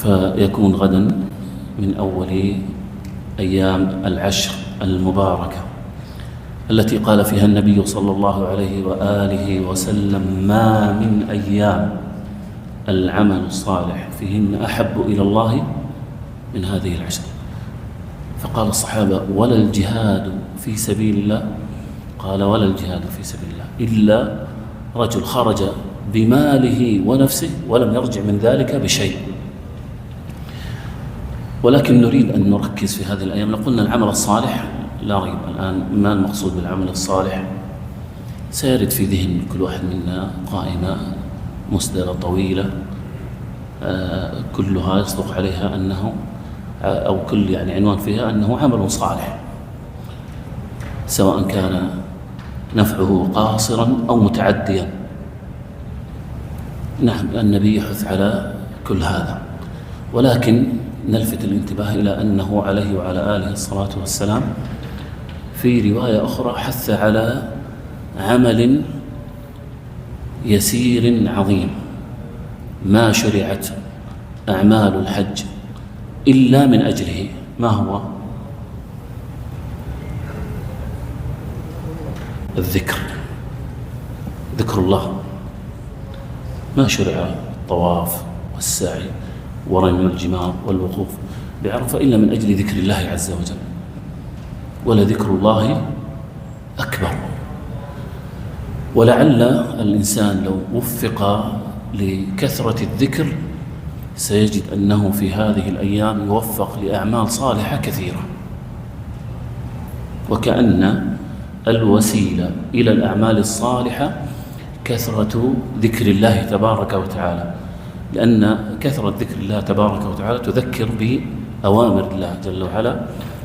فيكون غدا من أول أيام العشر المباركة التي قال فيها النبي صلى الله عليه وآله وسلم: ما من أيام العمل الصالح فيهن أحب إلى الله من هذه العشر. فقال الصحابة: ولا الجهاد في سبيل الله؟ قال: ولا الجهاد في سبيل الله إلا رجل خرج بماله ونفسه ولم يرجع من ذلك بشيء. ولكن نريد أن نركز في هذه الأيام. لو قلنا العمل الصالح لا ريب الآن ما المقصود بالعمل الصالح، سيرد في ذهن كل واحد منا قائمة مسدلة طويلة كلها يصدق عليها أنه أو كل عنوان فيها أنه عمل صالح، سواء كان نفعه قاصرا أو متعديا. نعم، النبي يحث على كل هذا، ولكن نلفت الانتباه إلى أنه عليه وعلى آله الصلاة والسلام في رواية أخرى حث على عمل يسير عظيم: ما شرعت أعمال الحج إلا من أجله. ما هو؟ الذكر، ذكر الله. ما شرع الطواف والسعي ورمي الجمار والوقوف بعرفة إلا من أجل ذكر الله عز وجل، ولذكر الله أكبر. ولعل الإنسان لو وفق لكثرة الذكر سيجد أنه في هذه الأيام يوفق لأعمال صالحة كثيرة، وكأن الوسيلة إلى الأعمال الصالحة كثرة ذكر الله تبارك وتعالى، لأن كثرة ذكر الله تبارك وتعالى تذكر بأوامر الله جل وعلا،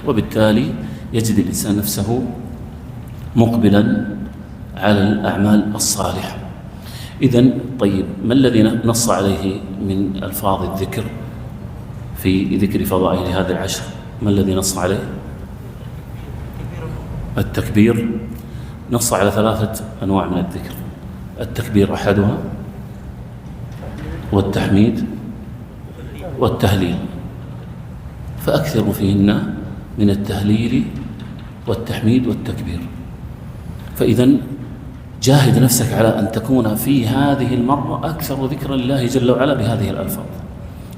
وبالتالي يجد الإنسان نفسه مقبلا على الأعمال الصالحة. إذن طيب، ما الذي نص عليه من ألفاظ الذكر في ذكر فضائل هذه العشر؟ ما الذي نص عليه؟ التكبير. نص على 3 أنواع من الذكر: التكبير أحدها، والتحميد، والتهليل. فأكثر فيهن من التهليل والتحميد والتكبير. فإذن جاهد نفسك على أن تكون في هذه المرة أكثر ذكرا لله جل وعلا بهذه الألفاظ،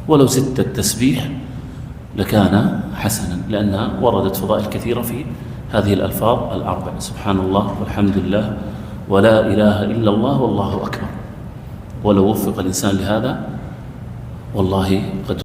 ولو زدت التسبيح لكان حسنا، لأنها وردت فضائل كثيرة في هذه الألفاظ ال4: سبحان الله والحمد لله ولا إله إلا الله والله أكبر. ولو وفق الإنسان لهذا والله قد